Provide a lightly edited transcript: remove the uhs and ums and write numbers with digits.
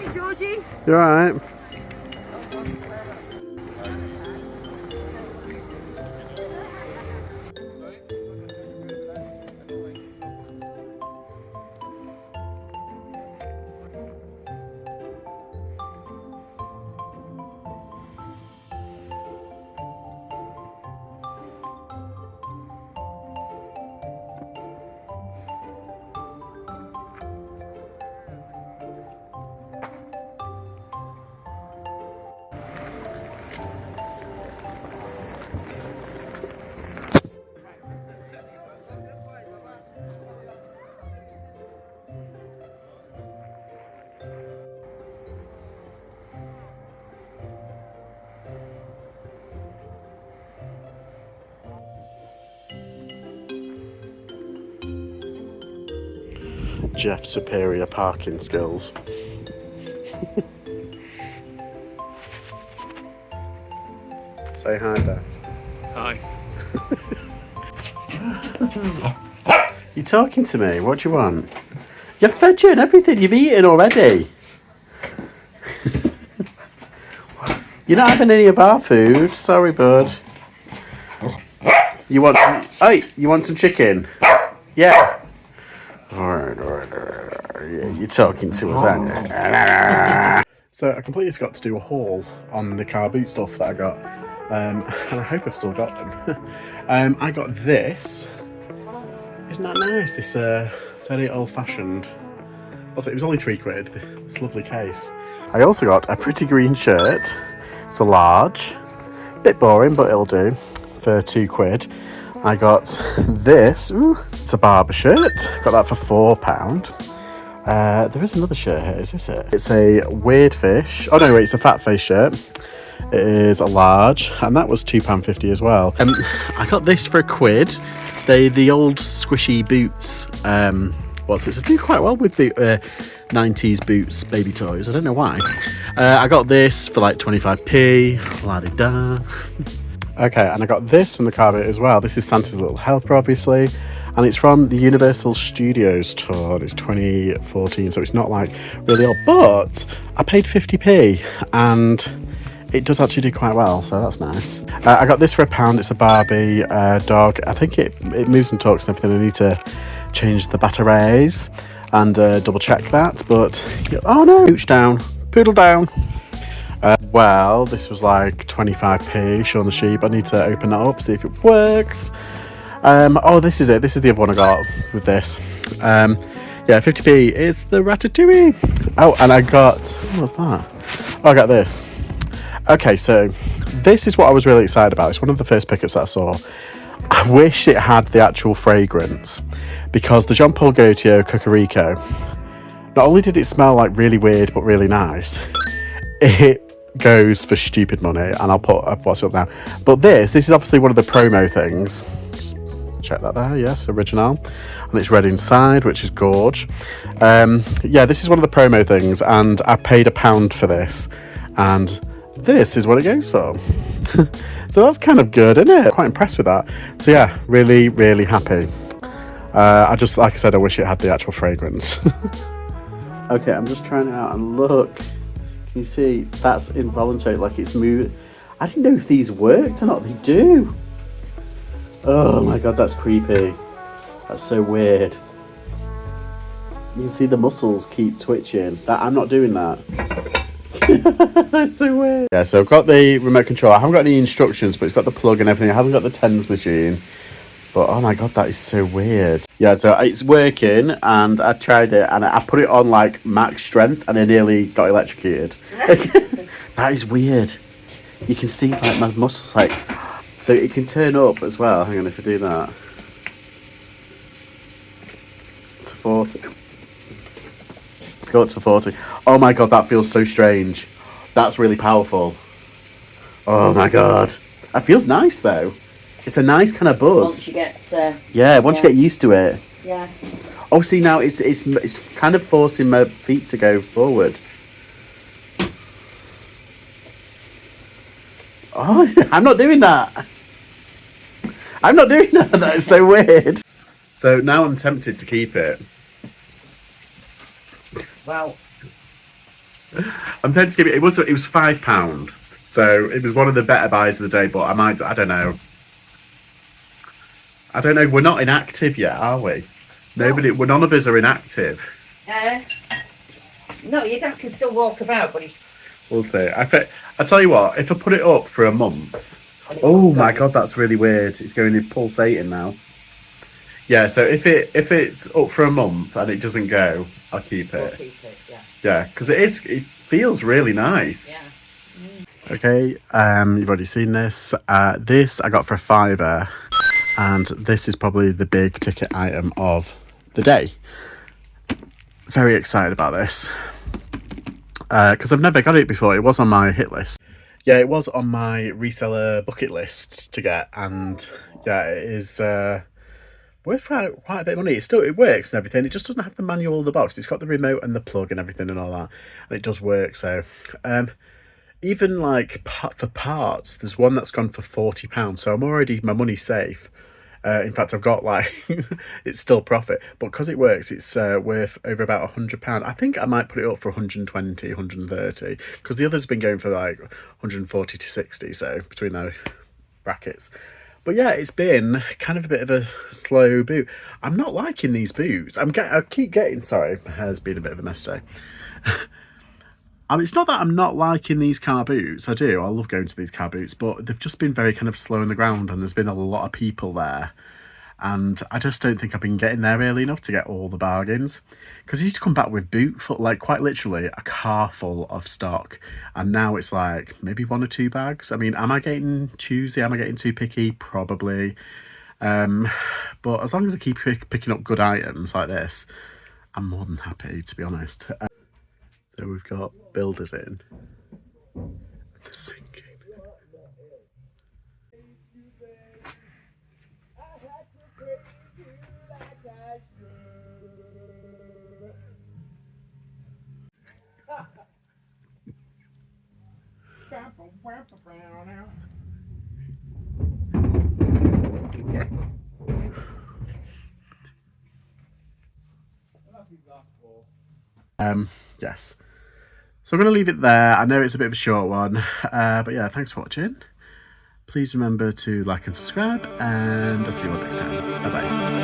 Hey, Georgie. You alright? Jeff's superior parking skills. Say hi, Dad. Hi. You talking to me? What do you want? You've fed you and everything. You've eaten already. You're not having any of our food. Sorry, bud. You want? Hey, you want some chicken? Yeah. Yeah, you're talking to us, aren't you? So I completely forgot to do a haul on the car boot stuff that I got, and I hope I've still got them. I got this. Isn't that nice? This very old-fashioned. Also, it was only £3. This lovely case. I also got a pretty green shirt. It's a large. Bit boring, but it'll do. For £2. I got this. Ooh, it's a barber shirt. Got that for £4. There is another shirt here. Is this it? It's a weird fish. Oh no, wait, it's a fat face shirt. It is a large, and that was £2.50 as well. I got this for £1. The old squishy boots. What's this? I do quite well with 90s boots baby toys. I don't know why. I got this for like 25p. La-di-da. Okay, and I got this from the carboot as well. This is Santa's Little Helper, obviously, and it's from the Universal Studios tour. It's 2014, so it's not like really old, but I paid 50p, and it does actually do quite well, so that's nice. I got this for £1. It's a Barbie dog. I think it moves and talks and everything. I need to change the batteries and double check that, but oh no, pooch down, poodle down. Well, this was like 25p, Shaun the Sheep. I need to open that up, see if it works. Oh, this is it. This is the other one I got with this. Yeah, 50p. It's the Ratatouille. Oh, and I got... What was that? Oh, I got this. Okay, so this is what I was really excited about. It's one of the first pickups that I saw. I wish it had the actual fragrance, because the Jean Paul Gaultier Cocorico, not only did it smell like really weird but really nice, it goes for stupid money, and I'll put what's up now. But this is obviously one of the promo things. Just check that there, yes, original, and it's red inside, which is gorge. Yeah, this is one of the promo things, and I paid £1 for this, and this is what it goes for. So that's kind of good, isn't it? Quite impressed with that. So yeah, really, really happy. I just, like I said, I wish it had the actual fragrance. Okay, I'm just trying it out, and look. You see, that's involuntary, like it's moving. I didn't know if these worked or not. They do. Oh my god, that's creepy. That's so weird. You can see the muscles keep twitching. I'm not doing that. That's so weird. Yeah, so I've got the remote control. I haven't got any instructions, but it's got the plug and everything. It hasn't got the tens machine. But oh my god, that is so weird. Yeah, so it's working, and I tried it, and I put it on like max strength, and I nearly got electrocuted. That is weird. You can see like my muscles like, so it can turn up as well. Hang on, if I do that to 40, go up to 40. Oh my god, that feels so strange. That's really powerful. Oh my god, that feels nice though. It's a nice kind of buzz. Once you get once you get used to it. Yeah. Oh, see, now it's kind of forcing my feet to go forward. Oh, I'm not doing that. I'm not doing that. That is so weird. So now I'm tempted to keep it. Well, I'm tempted to give it. It was £5, so it was one of the better buys of the day. But I don't know. We're not inactive yet, are we? Nobody. Well, none of us are inactive. No, your dad can still walk about, but he's. We'll see. I tell you what. If I put it up for a month. Oh my god, that's really weird. It's going in pulsating now. Yeah. So if it's up for a month and it doesn't go, I'll keep it. We'll keep it, yeah. Yeah, because it feels really nice. Yeah. Okay, you've already seen this. This I got for £5, and this is probably the big ticket item of the day. Very excited about this because I've never got it before. It was on my hit list. Yeah, it was on my reseller bucket list to get, and yeah, it is worth quite a bit of money. It works and everything. It just doesn't have the manual of the box. It's got the remote and the plug and everything and all that, and it does work. So even like for parts, there's one that's gone for £40, so my money's safe. In fact, I've got like it's still profit, but because it works, it's worth over about £100. I think I might put it up for 120, 130, because the others have been going for like 140 to 60. So between those brackets. But yeah, it's been kind of a bit of a slow boot. I'm not liking these boots. I keep getting. Sorry, my hair's been a bit of a mess today. It's not that I'm not liking these car boots. I do. I love going to these car boots, but they've just been very kind of slow on the ground, and there's been a lot of people there. And I just don't think I've been getting there early enough to get all the bargains. Because I used to come back with like quite literally a car full of stock. And now it's like maybe 1 or 2 bags. I mean, am I getting choosy? Am I getting too picky? Probably. But as long as I keep picking up good items like this, I'm more than happy, to be honest. So we've got builders in. They're sinking. Yes. So I'm going to leave it there. I know it's a bit of a short one, but yeah, thanks for watching. Please remember to like and subscribe, and I'll see you all next time. Bye-bye.